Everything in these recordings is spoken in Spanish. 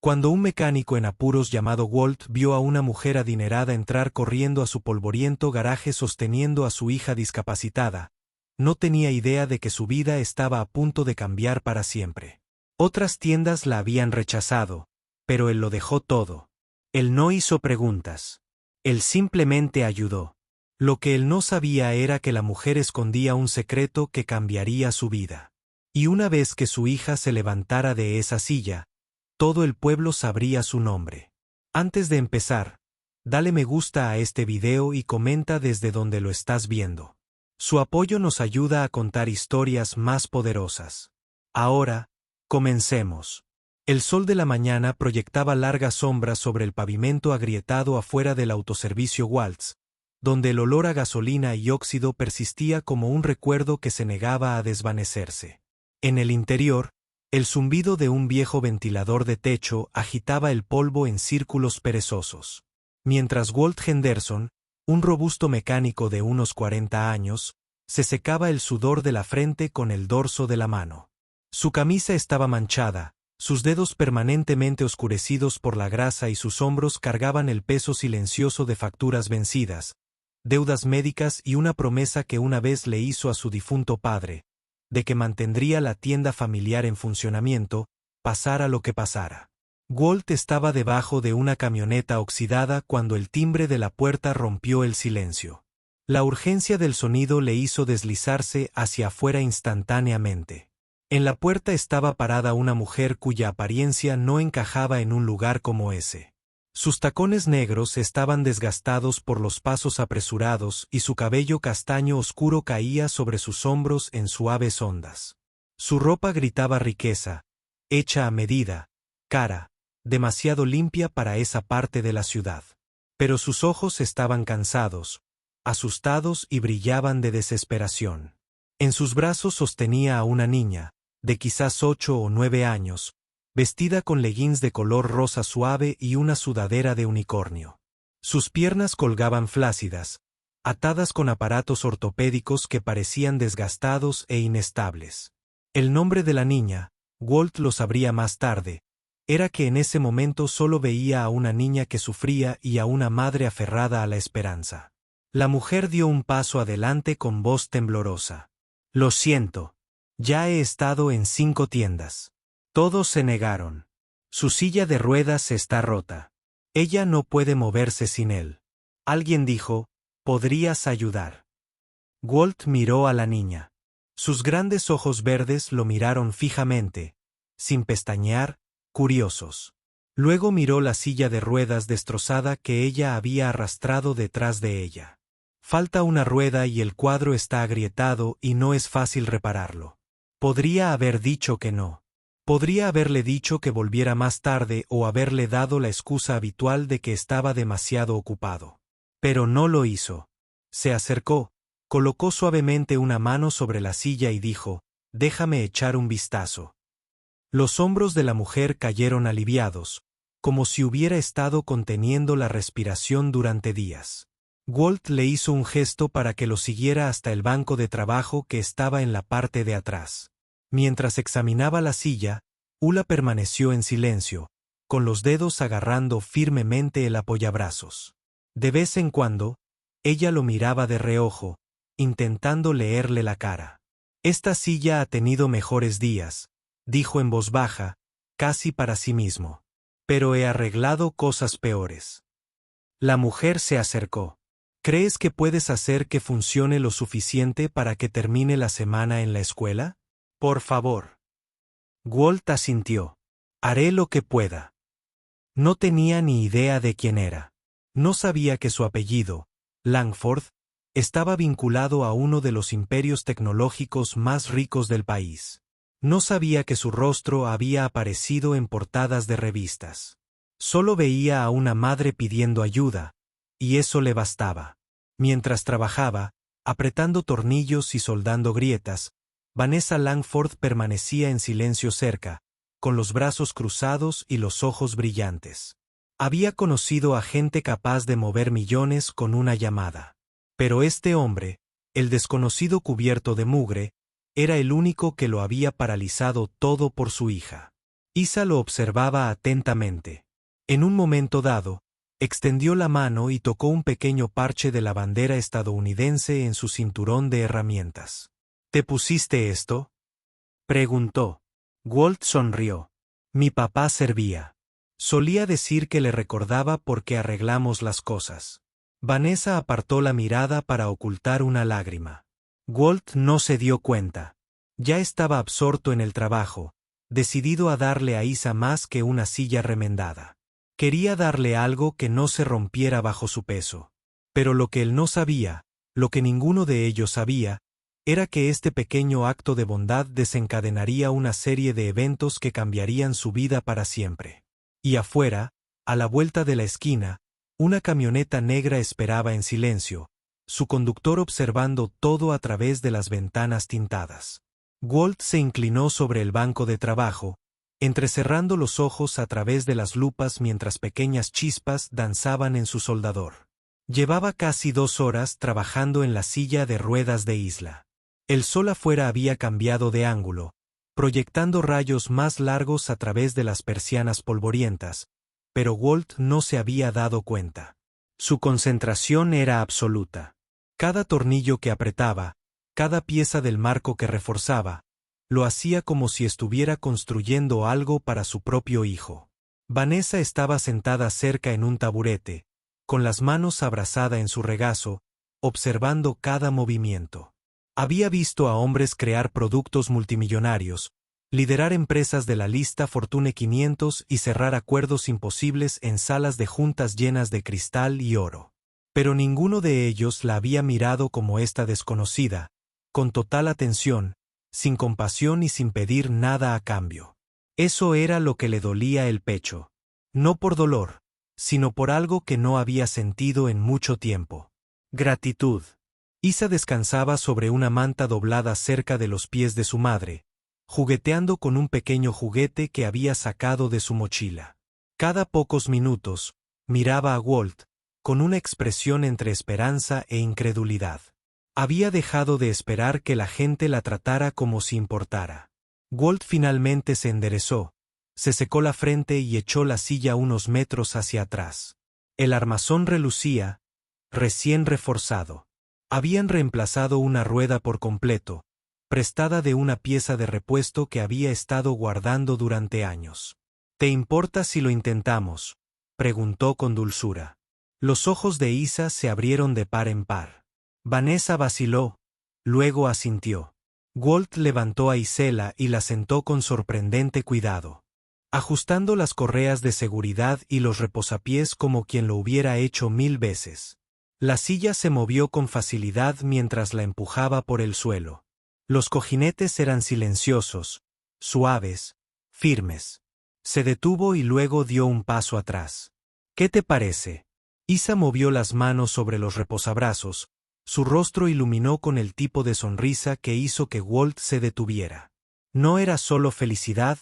Cuando un mecánico en apuros llamado Walt vio a una mujer adinerada entrar corriendo a su polvoriento garaje sosteniendo a su hija discapacitada, no tenía idea de que su vida estaba a punto de cambiar para siempre. Otras tiendas la habían rechazado, pero él lo dejó todo. Él no hizo preguntas. Él simplemente ayudó. Lo que él no sabía era que la mujer escondía un secreto que cambiaría su vida. Y una vez que su hija se levantara de esa silla, todo el pueblo sabría su nombre. Antes de empezar, dale me gusta a este video y comenta desde donde lo estás viendo. Su apoyo nos ayuda a contar historias más poderosas. Ahora, comencemos. El sol de la mañana proyectaba largas sombras sobre el pavimento agrietado afuera del autoservicio Waltz, donde el olor a gasolina y óxido persistía como un recuerdo que se negaba a desvanecerse. En el interior, el zumbido de un viejo ventilador de techo agitaba el polvo en círculos perezosos. Mientras Walt Henderson, un robusto mecánico de unos 40 años, se secaba el sudor de la frente con el dorso de la mano. Su camisa estaba manchada, sus dedos permanentemente oscurecidos por la grasa y sus hombros cargaban el peso silencioso de facturas vencidas, deudas médicas y una promesa que una vez le hizo a su difunto padre, de que mantendría la tienda familiar en funcionamiento, pasara lo que pasara. Walt estaba debajo de una camioneta oxidada cuando el timbre de la puerta rompió el silencio. La urgencia del sonido le hizo deslizarse hacia afuera instantáneamente. En la puerta estaba parada una mujer cuya apariencia no encajaba en un lugar como ese. Sus tacones negros estaban desgastados por los pasos apresurados y su cabello castaño oscuro caía sobre sus hombros en suaves ondas. Su ropa gritaba riqueza, hecha a medida, cara, demasiado limpia para esa parte de la ciudad. Pero sus ojos estaban cansados, asustados y brillaban de desesperación. En sus brazos sostenía a una niña, de quizás 8 o 9 años, vestida con leggings de color rosa suave y una sudadera de unicornio. Sus piernas colgaban flácidas, atadas con aparatos ortopédicos que parecían desgastados e inestables. El nombre de la niña, Walt lo sabría más tarde, era que en ese momento solo veía a una niña que sufría y a una madre aferrada a la esperanza. La mujer dio un paso adelante con voz temblorosa. «Lo siento. Ya he estado en 5 tiendas. Todos se negaron. Su silla de ruedas está rota. Ella no puede moverse sin él». Alguien dijo, «¿Podrías ayudar?». Walt miró a la niña. Sus grandes ojos verdes lo miraron fijamente, sin pestañear, curiosos. Luego miró la silla de ruedas destrozada que ella había arrastrado detrás de ella. «Falta una rueda y el cuadro está agrietado y no es fácil repararlo». Podría haber dicho que no. Podría haberle dicho que volviera más tarde o haberle dado la excusa habitual de que estaba demasiado ocupado. Pero no lo hizo. Se acercó, colocó suavemente una mano sobre la silla y dijo, «Déjame echar un vistazo». Los hombros de la mujer cayeron aliviados, como si hubiera estado conteniendo la respiración durante días. Walt le hizo un gesto para que lo siguiera hasta el banco de trabajo que estaba en la parte de atrás. Mientras examinaba la silla, Ulla permaneció en silencio, con los dedos agarrando firmemente el apoyabrazos. De vez en cuando, ella lo miraba de reojo, intentando leerle la cara. «Esta silla ha tenido mejores días», dijo en voz baja, casi para sí mismo. «Pero he arreglado cosas peores». La mujer se acercó. «¿Crees que puedes hacer que funcione lo suficiente para que termine la semana en la escuela? Por favor». Walt asintió. «Haré lo que pueda». No tenía ni idea de quién era. No sabía que su apellido, Langford, estaba vinculado a uno de los imperios tecnológicos más ricos del país. No sabía que su rostro había aparecido en portadas de revistas. Solo veía a una madre pidiendo ayuda, y eso le bastaba. Mientras trabajaba, apretando tornillos y soldando grietas, Vanessa Langford permanecía en silencio cerca, con los brazos cruzados y los ojos brillantes. Había conocido a gente capaz de mover millones con una llamada. Pero este hombre, el desconocido cubierto de mugre, era el único que lo había paralizado todo por su hija. Isa lo observaba atentamente. En un momento dado, extendió la mano y tocó un pequeño parche de la bandera estadounidense en su cinturón de herramientas. ¿Te pusiste esto?, preguntó. Walt sonrió. Mi papá servía. Solía decir que le recordaba por qué arreglamos las cosas. Vanessa apartó la mirada para ocultar una lágrima. Walt no se dio cuenta. Ya estaba absorto en el trabajo, decidido a darle a Isa más que una silla remendada. Quería darle algo que no se rompiera bajo su peso. Pero lo que él no sabía, lo que ninguno de ellos sabía, era que este pequeño acto de bondad desencadenaría una serie de eventos que cambiarían su vida para siempre. Y afuera, a la vuelta de la esquina, una camioneta negra esperaba en silencio, su conductor observando todo a través de las ventanas tintadas. Walt se inclinó sobre el banco de trabajo, entrecerrando los ojos a través de las lupas mientras pequeñas chispas danzaban en su soldador. Llevaba casi 2 horas trabajando en la silla de ruedas de Isla. El sol afuera había cambiado de ángulo, proyectando rayos más largos a través de las persianas polvorientas, pero Walt no se había dado cuenta. Su concentración era absoluta. Cada tornillo que apretaba, cada pieza del marco que reforzaba, lo hacía como si estuviera construyendo algo para su propio hijo. Vanessa estaba sentada cerca en un taburete, con las manos abrazada en su regazo, observando cada movimiento. Había visto a hombres crear productos multimillonarios, liderar empresas de la lista Fortune 500 y cerrar acuerdos imposibles en salas de juntas llenas de cristal y oro. Pero ninguno de ellos la había mirado como esta desconocida, con total atención, sin compasión y sin pedir nada a cambio. Eso era lo que le dolía el pecho. No por dolor, sino por algo que no había sentido en mucho tiempo. Gratitud. Isa descansaba sobre una manta doblada cerca de los pies de su madre, jugueteando con un pequeño juguete que había sacado de su mochila. Cada pocos minutos, miraba a Walt, con una expresión entre esperanza e incredulidad. Había dejado de esperar que la gente la tratara como si importara. Walt finalmente se enderezó, se secó la frente y echó la silla unos metros hacia atrás. El armazón relucía, recién reforzado. Habían reemplazado una rueda por completo, prestada de una pieza de repuesto que había estado guardando durante años. ¿Te importa si lo intentamos?, preguntó con dulzura. Los ojos de Isa se abrieron de par en par. Vanessa vaciló, luego asintió. Walt levantó a Isela y la sentó con sorprendente cuidado, ajustando las correas de seguridad y los reposapiés como quien lo hubiera hecho 1000 veces. La silla se movió con facilidad mientras la empujaba por el suelo. Los cojinetes eran silenciosos, suaves, firmes. Se detuvo y luego dio un paso atrás. ¿Qué te parece? Isa movió las manos sobre los reposabrazos, su rostro iluminó con el tipo de sonrisa que hizo que Walt se detuviera. No era solo felicidad,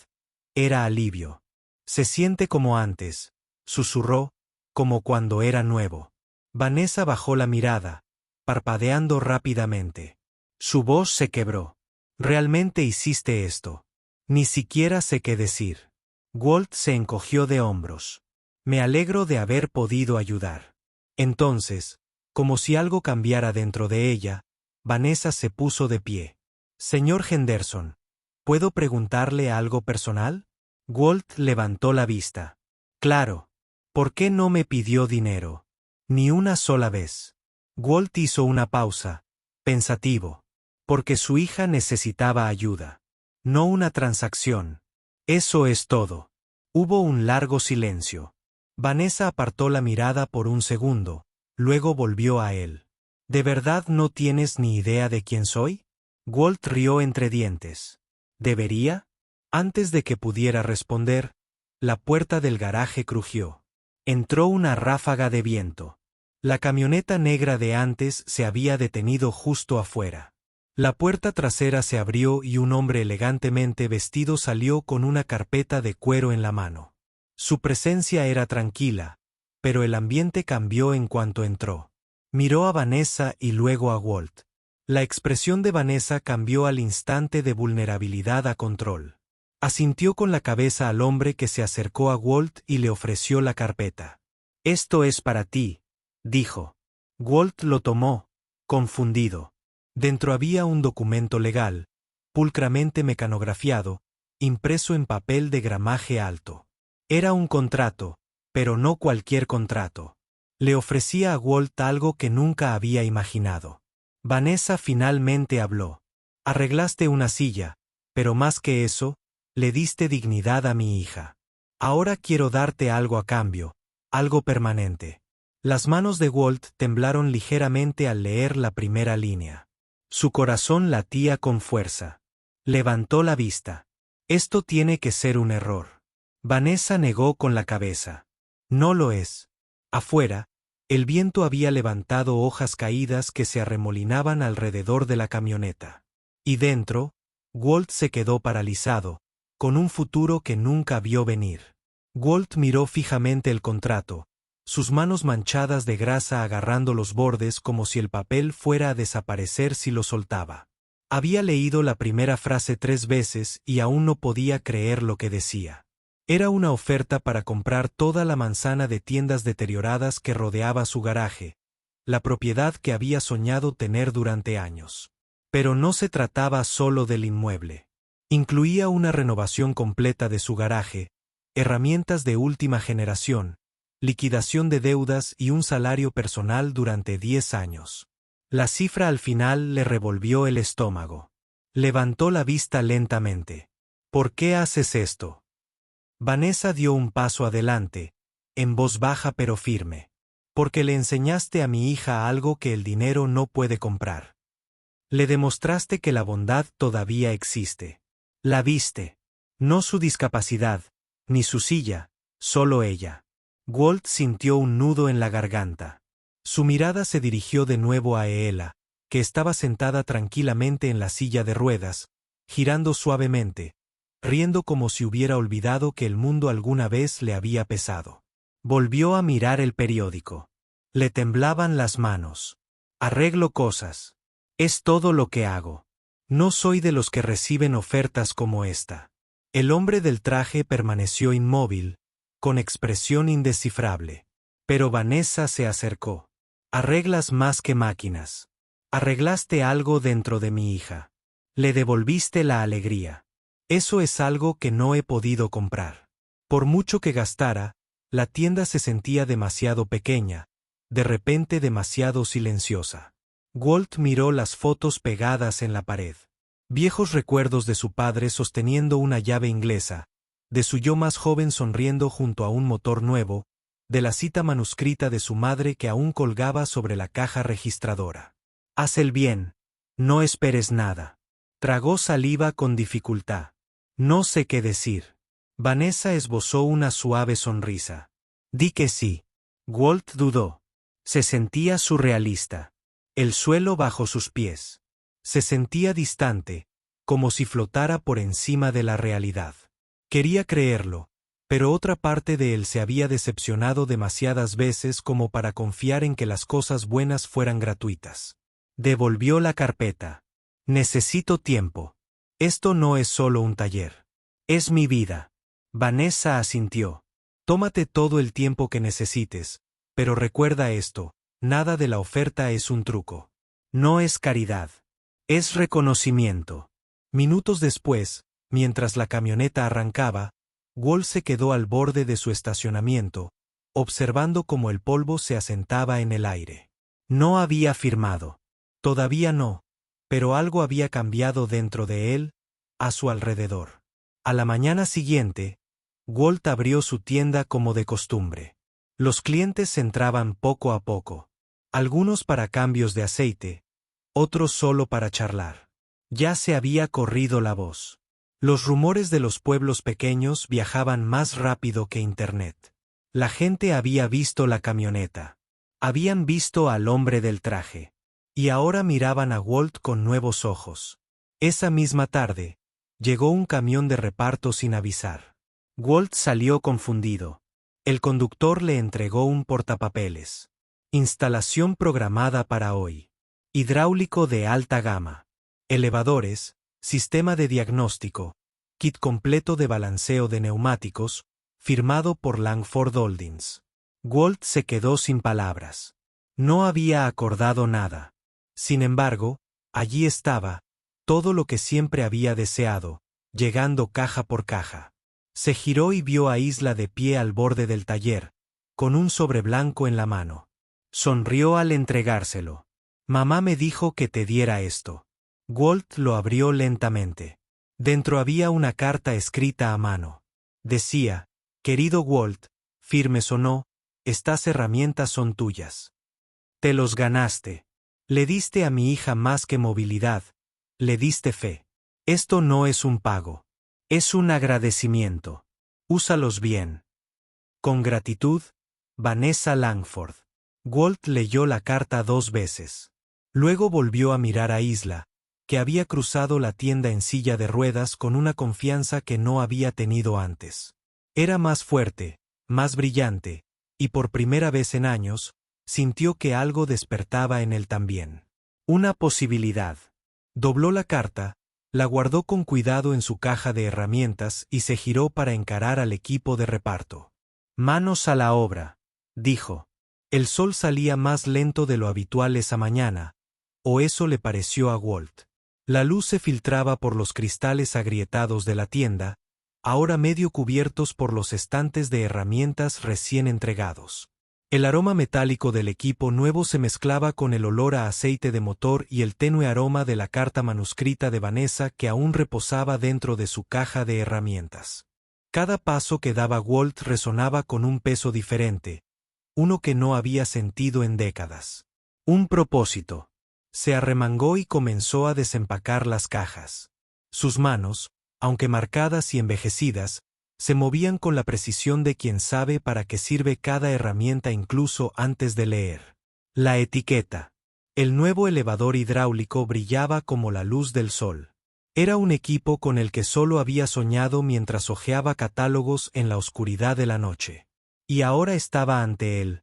era alivio. Se siente como antes, susurró, como cuando era nuevo. Vanessa bajó la mirada, parpadeando rápidamente. Su voz se quebró. ¿Realmente hiciste esto? Ni siquiera sé qué decir. Walt se encogió de hombros. Me alegro de haber podido ayudar. Entonces, como si algo cambiara dentro de ella, Vanessa se puso de pie. Señor Henderson, ¿puedo preguntarle algo personal? Walt levantó la vista. Claro. ¿Por qué no me pidió dinero? Ni una sola vez. Walt hizo una pausa, pensativo. Porque su hija necesitaba ayuda. No una transacción. Eso es todo. Hubo un largo silencio. Vanessa apartó la mirada por un segundo, luego volvió a él. ¿De verdad no tienes ni idea de quién soy? Walt rió entre dientes. ¿Debería? Antes de que pudiera responder, la puerta del garaje crujió. Entró una ráfaga de viento. La camioneta negra de antes se había detenido justo afuera. La puerta trasera se abrió y un hombre elegantemente vestido salió con una carpeta de cuero en la mano. Su presencia era tranquila, pero el ambiente cambió en cuanto entró. Miró a Vanessa y luego a Walt. La expresión de Vanessa cambió al instante de vulnerabilidad a control. Asintió con la cabeza al hombre que se acercó a Walt y le ofreció la carpeta. «Esto es para ti», dijo. Walt lo tomó, confundido. Dentro había un documento legal, pulcramente mecanografiado, impreso en papel de gramaje alto. Era un contrato, pero no cualquier contrato. Le ofrecía a Walt algo que nunca había imaginado. Vanessa finalmente habló. «Arreglaste una silla, pero más que eso, le diste dignidad a mi hija. Ahora quiero darte algo a cambio, algo permanente». Las manos de Walt temblaron ligeramente al leer la primera línea. Su corazón latía con fuerza. Levantó la vista. «Esto tiene que ser un error». Vanessa negó con la cabeza. «No lo es». Afuera, el viento había levantado hojas caídas que se arremolinaban alrededor de la camioneta. Y dentro, Walt se quedó paralizado, con un futuro que nunca vio venir. Walt miró fijamente el contrato, sus manos manchadas de grasa agarrando los bordes como si el papel fuera a desaparecer si lo soltaba. Había leído la primera frase 3 veces y aún no podía creer lo que decía. Era una oferta para comprar toda la manzana de tiendas deterioradas que rodeaba su garaje, la propiedad que había soñado tener durante años. Pero no se trataba solo del inmueble. Incluía una renovación completa de su garaje, herramientas de última generación, liquidación de deudas y un salario personal durante 10 años. La cifra al final le revolvió el estómago. Levantó la vista lentamente. «¿Por qué haces esto?». Vanessa dio un paso adelante, en voz baja pero firme. «Porque le enseñaste a mi hija algo que el dinero no puede comprar. Le demostraste que la bondad todavía existe. La viste. No su discapacidad, ni su silla, solo ella». Walt sintió un nudo en la garganta. Su mirada se dirigió de nuevo a Eela, que estaba sentada tranquilamente en la silla de ruedas, girando suavemente, riendo como si hubiera olvidado que el mundo alguna vez le había pesado. Volvió a mirar el periódico. Le temblaban las manos. «Arreglo cosas. Es todo lo que hago. No soy de los que reciben ofertas como esta». El hombre del traje permaneció inmóvil, con expresión indescifrable. Pero Vanessa se acercó. «Arreglas más que máquinas. Arreglaste algo dentro de mi hija. Le devolviste la alegría. Eso es algo que no he podido comprar. Por mucho que gastara, la tienda se sentía demasiado pequeña, de repente demasiado silenciosa». Walt miró las fotos pegadas en la pared. Viejos recuerdos de su padre sosteniendo una llave inglesa, de su yo más joven sonriendo junto a un motor nuevo, de la cita manuscrita de su madre que aún colgaba sobre la caja registradora. «Haz el bien. No esperes nada». Tragó saliva con dificultad. «No sé qué decir». Vanessa esbozó una suave sonrisa. «Di que sí». Walt dudó. Se sentía surrealista. El suelo bajo sus pies. Se sentía distante, como si flotara por encima de la realidad. Quería creerlo, pero otra parte de él se había decepcionado demasiadas veces como para confiar en que las cosas buenas fueran gratuitas. Devolvió la carpeta. «Necesito tiempo. Esto no es solo un taller. Es mi vida». Vanessa asintió. «Tómate todo el tiempo que necesites, pero recuerda esto, nada de la oferta es un truco. No es caridad. Es reconocimiento». Minutos después, mientras la camioneta arrancaba, Walt se quedó al borde de su estacionamiento, observando cómo el polvo se asentaba en el aire. No había firmado. Todavía no, pero algo había cambiado dentro de él, a su alrededor. A la mañana siguiente, Walt abrió su tienda como de costumbre. Los clientes entraban poco a poco. Algunos para cambios de aceite, otros solo para charlar. Ya se había corrido la voz. Los rumores de los pueblos pequeños viajaban más rápido que Internet. La gente había visto la camioneta. Habían visto al hombre del traje. Y ahora miraban a Walt con nuevos ojos. Esa misma tarde, llegó un camión de reparto sin avisar. Walt salió confundido. El conductor le entregó un portapapeles. Instalación programada para hoy. Hidráulico de alta gama. Elevadores, sistema de diagnóstico, Kit completo de balanceo de neumáticos, firmado por Langford Holdings. Walt se quedó sin palabras. No había acordado nada. Sin embargo, allí estaba, todo lo que siempre había deseado, llegando caja por caja. Se giró y vio a Isla de pie al borde del taller, con un sobre blanco en la mano. Sonrió al entregárselo. Mamá me dijo que te diera esto. Walt lo abrió lentamente. Dentro había una carta escrita a mano. Decía: querido Walt, firmes o no, estas herramientas son tuyas. Te los ganaste. Le diste a mi hija más que movilidad, le diste fe. Esto no es un pago. Es un agradecimiento. Úsalos bien. Con gratitud, Vanessa Langford. Walt leyó la carta 2 veces. Luego volvió a mirar a Isla, que había cruzado la tienda en silla de ruedas con una confianza que no había tenido antes. Era más fuerte, más brillante, y por primera vez en años, sintió que algo despertaba en él también. Una posibilidad. Dobló la carta, la guardó con cuidado en su caja de herramientas y se giró para encarar al equipo de reparto. Manos a la obra, dijo. El sol salía más lento de lo habitual esa mañana, o eso le pareció a Walt. La luz se filtraba por los cristales agrietados de la tienda, ahora medio cubiertos por los estantes de herramientas recién entregados. El aroma metálico del equipo nuevo se mezclaba con el olor a aceite de motor y el tenue aroma de la carta manuscrita de Vanessa que aún reposaba dentro de su caja de herramientas. Cada paso que daba Walt resonaba con un peso diferente, uno que no había sentido en décadas. Un propósito. Se arremangó y comenzó a desempacar las cajas. Sus manos, aunque marcadas y envejecidas, se movían con la precisión de quien sabe para qué sirve cada herramienta incluso antes de leer. La etiqueta. El nuevo elevador hidráulico brillaba como la luz del sol. Era un equipo con el que solo había soñado mientras hojeaba catálogos en la oscuridad de la noche. Y ahora estaba ante él,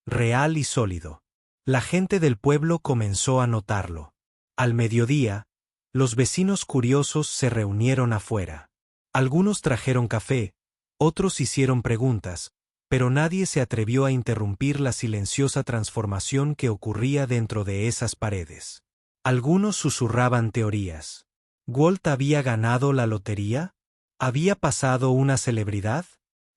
real y sólido. La gente del pueblo comenzó a notarlo. Al mediodía, los vecinos curiosos se reunieron afuera. Algunos trajeron café, otros hicieron preguntas, pero nadie se atrevió a interrumpir la silenciosa transformación que ocurría dentro de esas paredes. Algunos susurraban teorías. ¿Walt había ganado la lotería? ¿Había pasado una celebridad?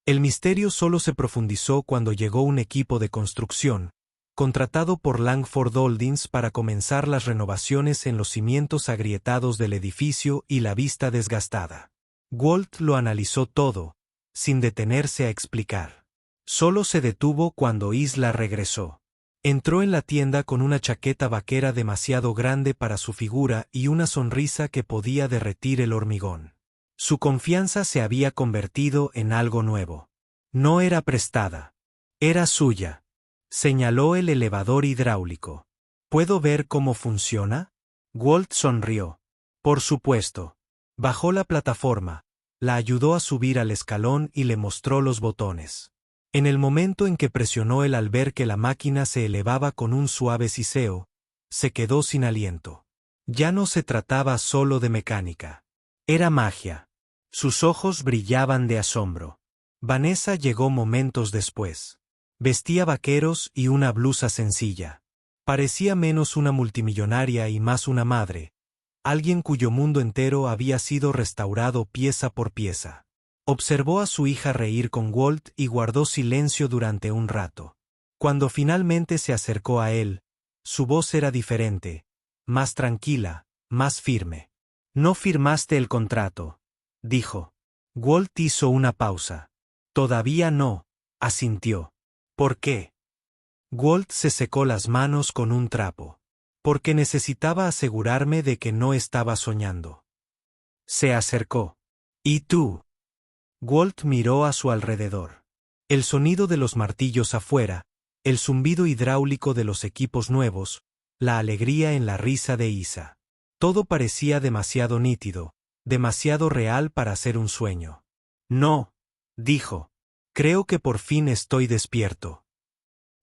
El misterio solo se profundizó cuando llegó un equipo de construcción, contratado por Langford Holdings para comenzar las renovaciones en los cimientos agrietados del edificio y la vista desgastada. Walt lo analizó todo, sin detenerse a explicar. Solo se detuvo cuando Isla regresó. Entró en la tienda con una chaqueta vaquera demasiado grande para su figura y una sonrisa que podía derretir el hormigón. Su confianza se había convertido en algo nuevo. No era prestada. Era suya. Señaló el elevador hidráulico. ¿Puedo ver cómo funciona? Walt sonrió. Por supuesto. Bajó la plataforma, la ayudó a subir al escalón y le mostró los botones. En el momento en que presionó el al ver que la máquina se elevaba con un suave siseo, se quedó sin aliento. Ya no se trataba solo de mecánica. Era magia. Sus ojos brillaban de asombro. Vanessa llegó momentos después. Vestía vaqueros y una blusa sencilla. Parecía menos una multimillonaria y más una madre, alguien cuyo mundo entero había sido restaurado pieza por pieza. Observó a su hija reír con Walt y guardó silencio durante un rato. Cuando finalmente se acercó a él, su voz era diferente, más tranquila, más firme. «No firmaste el contrato», dijo. Walt hizo una pausa. «Todavía no», asintió. «¿Por qué?» Walt se secó las manos con un trapo. «Porque necesitaba asegurarme de que no estaba soñando». Se acercó. «¿Y tú?» Walt miró a su alrededor. El sonido de los martillos afuera, el zumbido hidráulico de los equipos nuevos, la alegría en la risa de Isa. Todo parecía demasiado nítido, demasiado real para ser un sueño. «No», dijo. «Creo que por fin estoy despierto».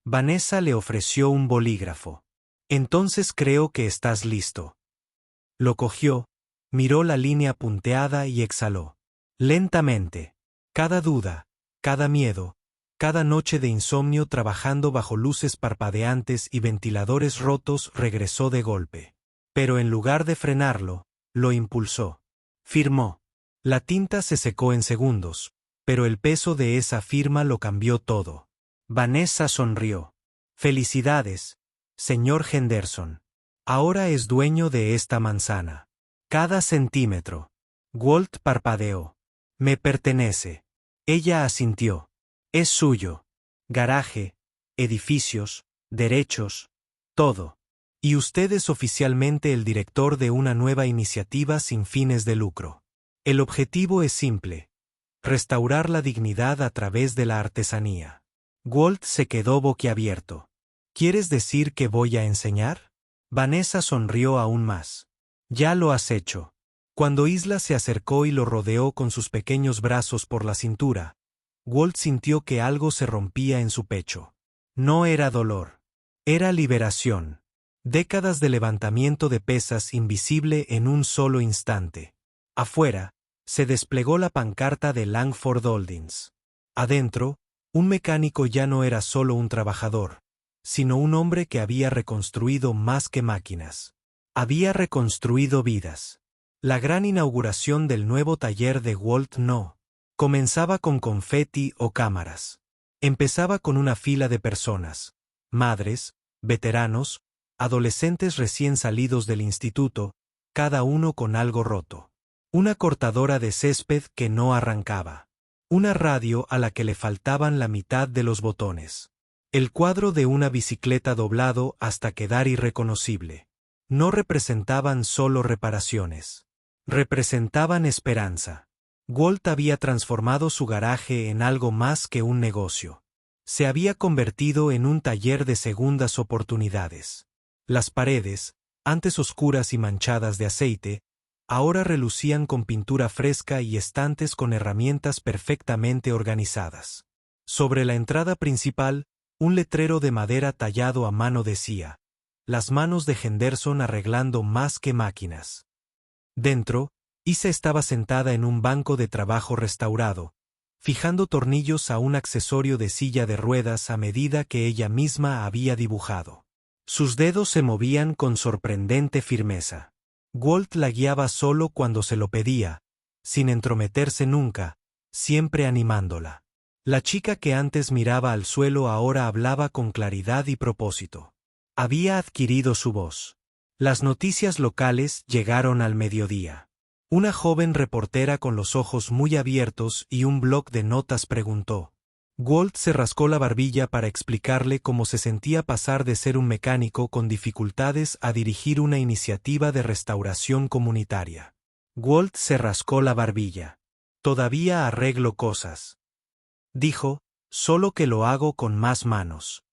Vanessa le ofreció un bolígrafo. «Entonces creo que estás listo». Lo cogió, miró la línea punteada y exhaló. Lentamente. Cada duda, cada miedo, cada noche de insomnio trabajando bajo luces parpadeantes y ventiladores rotos regresó de golpe. Pero en lugar de frenarlo, lo impulsó. Firmó. La tinta se secó en segundos, pero el peso de esa firma lo cambió todo. Vanessa sonrió. Felicidades, señor Henderson. Ahora es dueño de esta manzana. Cada centímetro. Walt parpadeó. Me pertenece. Ella asintió. Es suyo. Garaje, edificios, derechos, todo. Y usted es oficialmente el director de una nueva iniciativa sin fines de lucro. El objetivo es simple: restaurar la dignidad a través de la artesanía. Walt se quedó boquiabierto. ¿Quieres decir que voy a enseñar? Vanessa sonrió aún más. Ya lo has hecho. Cuando Isla se acercó y lo rodeó con sus pequeños brazos por la cintura, Walt sintió que algo se rompía en su pecho. No era dolor. Era liberación. Décadas de levantamiento de pesas invisible en un solo instante. Afuera, se desplegó la pancarta de Langford Holdings. Adentro, un mecánico ya no era solo un trabajador, sino un hombre que había reconstruido más que máquinas. Había reconstruido vidas. La gran inauguración del nuevo taller de Walt no comenzaba con confeti o cámaras. Empezaba con una fila de personas, madres, veteranos, adolescentes recién salidos del instituto, cada uno con algo roto. Una cortadora de césped que no arrancaba. Una radio a la que le faltaban la mitad de los botones. El cuadro de una bicicleta doblado hasta quedar irreconocible. No representaban solo reparaciones. Representaban esperanza. Walt había transformado su garaje en algo más que un negocio. Se había convertido en un taller de segundas oportunidades. Las paredes, antes oscuras y manchadas de aceite, ahora relucían con pintura fresca y estantes con herramientas perfectamente organizadas. Sobre la entrada principal, un letrero de madera tallado a mano decía: "Las manos de Henderson arreglando más que máquinas". Dentro, Isa estaba sentada en un banco de trabajo restaurado, fijando tornillos a un accesorio de silla de ruedas a medida que ella misma había dibujado. Sus dedos se movían con sorprendente firmeza. Walt la guiaba solo cuando se lo pedía, sin entrometerse nunca, siempre animándola. La chica que antes miraba al suelo ahora hablaba con claridad y propósito. Había adquirido su voz. Las noticias locales llegaron al mediodía. Una joven reportera con los ojos muy abiertos y un bloc de notas preguntó. Walt se rascó la barbilla para explicarle cómo se sentía pasar de ser un mecánico con dificultades a dirigir una iniciativa de restauración comunitaria. Walt se rascó la barbilla. Todavía arreglo cosas. Dijo, solo que lo hago con más manos.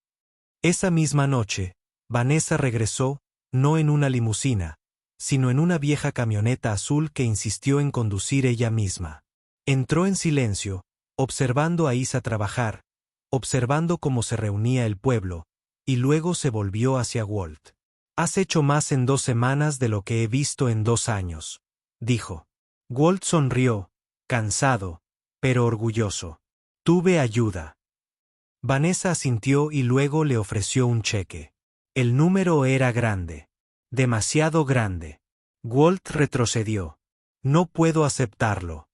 Esa misma noche, Vanessa regresó, no en una limusina, sino en una vieja camioneta azul que insistió en conducir ella misma. Entró en silencio, observando a Isa trabajar, observando cómo se reunía el pueblo, y luego se volvió hacia Walt. «Has hecho más en 2 semanas de lo que he visto en 2 años», dijo. Walt sonrió, cansado, pero orgulloso. «Tuve ayuda». Vanessa asintió y luego le ofreció un cheque. El número era grande. Demasiado grande. Walt retrocedió. «No puedo aceptarlo».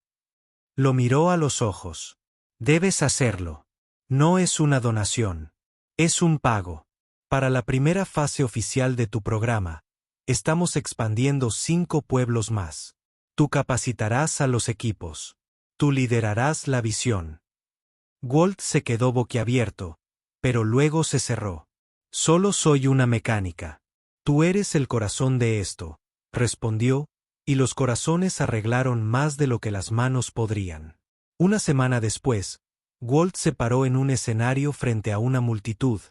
Lo miró a los ojos. «Debes hacerlo. No es una donación. Es un pago. Para la primera fase oficial de tu programa, estamos expandiendo 5 pueblos más. Tú capacitarás a los equipos. Tú liderarás la visión». Walt se quedó boquiabierto, pero luego se cerró. «Solo soy una mecánica. Tú eres el corazón de esto», respondió, y los corazones arreglaron más de lo que las manos podrían. Una semana después, Walt se paró en un escenario frente a una multitud,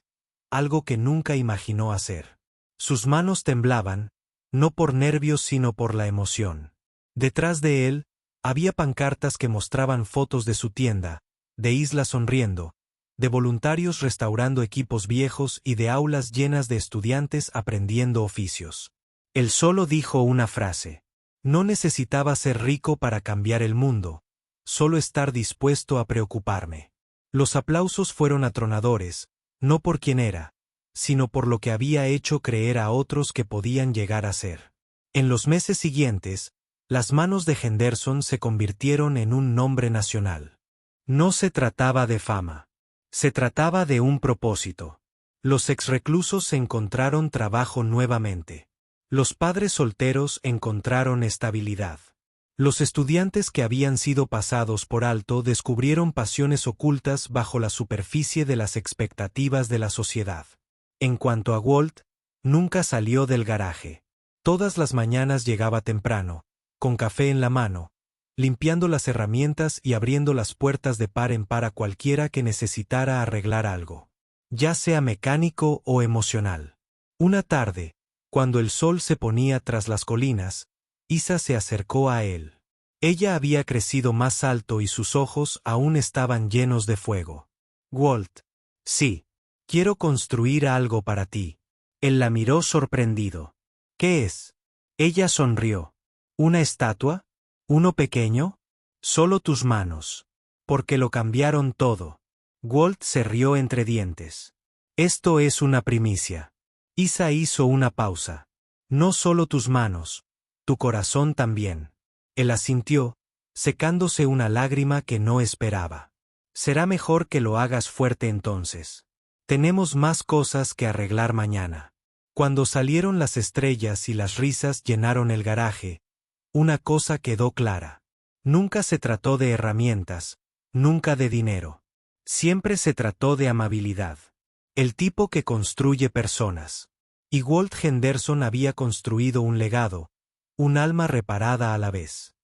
algo que nunca imaginó hacer. Sus manos temblaban, no por nervios sino por la emoción. Detrás de él, había pancartas que mostraban fotos de su tienda, de Isla sonriendo, de voluntarios restaurando equipos viejos y de aulas llenas de estudiantes aprendiendo oficios. Él solo dijo una frase. No necesitaba ser rico para cambiar el mundo, solo estar dispuesto a preocuparme. Los aplausos fueron atronadores, no por quién era, sino por lo que había hecho creer a otros que podían llegar a ser. En los meses siguientes, las manos de Henderson se convirtieron en un nombre nacional. No se trataba de fama. Se trataba de un propósito. Los exreclusos encontraron trabajo nuevamente. Los padres solteros encontraron estabilidad. Los estudiantes que habían sido pasados por alto descubrieron pasiones ocultas bajo la superficie de las expectativas de la sociedad. En cuanto a Walt, nunca salió del garaje. Todas las mañanas llegaba temprano, con café en la mano, limpiando las herramientas y abriendo las puertas de par en par a cualquiera que necesitara arreglar algo, ya sea mecánico o emocional. Una tarde, cuando el sol se ponía tras las colinas, Isa se acercó a él. Ella había crecido más alto y sus ojos aún estaban llenos de fuego. Walt. Sí. Quiero construir algo para ti. Él la miró sorprendido. ¿Qué es? Ella sonrió. ¿Una estatua? ¿Uno pequeño? Solo tus manos. Porque lo cambiaron todo. Walt se rió entre dientes. Esto es una primicia. Isa hizo una pausa. No solo tus manos. Tu corazón también. Él asintió, secándose una lágrima que no esperaba. Será mejor que lo hagas fuerte entonces. Tenemos más cosas que arreglar mañana. Cuando salieron las estrellas y las risas llenaron el garaje, una cosa quedó clara. Nunca se trató de herramientas, nunca de dinero. Siempre se trató de amabilidad. El tipo que construye personas. Y Walt Henderson había construido un legado, un alma reparada a la vez.